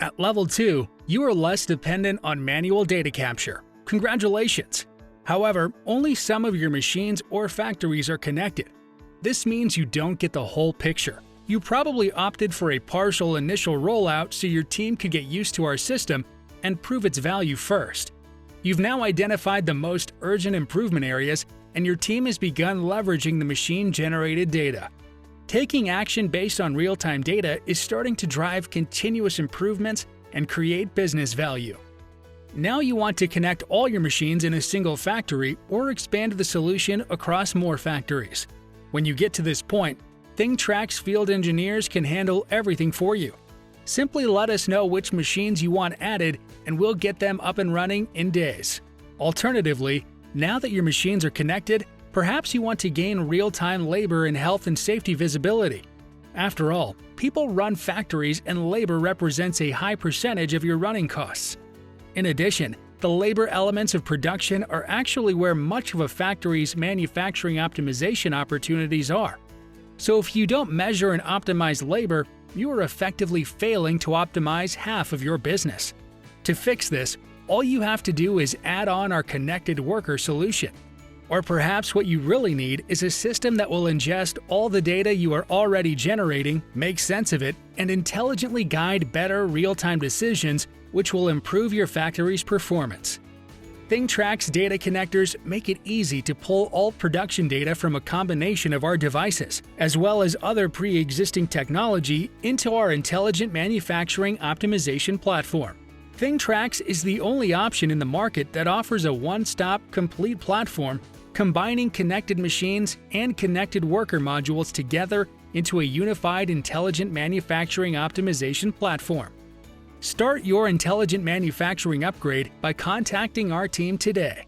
At level 2, you are less dependent on manual data capture. Congratulations! However, only some of your machines or factories are connected. This means you don't get the whole picture. You probably opted for a partial initial rollout so your team could get used to our system and prove its value first. You've now identified the most urgent improvement areas, and your team has begun leveraging the machine-generated data. Taking action based on real-time data is starting to drive continuous improvements and create business value. Now you want to connect all your machines in a single factory or expand the solution across more factories. When you get to this point, ThingTrax Field Engineers can handle everything for you. Simply let us know which machines you want added and we'll get them up and running in days. Alternatively, now that your machines are connected, perhaps you want to gain real-time labor and health and safety visibility. After all, people run factories and labor represents a high percentage of your running costs. In addition, the labor elements of production are actually where much of a factory's manufacturing optimization opportunities are. So if you don't measure and optimize labor, you are effectively failing to optimize half of your business. To fix this, all you have to do is add on our connected worker solution. Or perhaps what you really need is a system that will ingest all the data you are already generating, make sense of it, and intelligently guide better real-time decisions, which will improve your factory's performance. ThingTrax data connectors make it easy to pull all production data from a combination of our devices, as well as other pre-existing technology, into our intelligent manufacturing optimization platform. ThingTrax is the only option in the market that offers a one-stop, complete platform combining connected machines and connected worker modules together into a unified intelligent manufacturing optimization platform. Start your intelligent manufacturing upgrade by contacting our team today.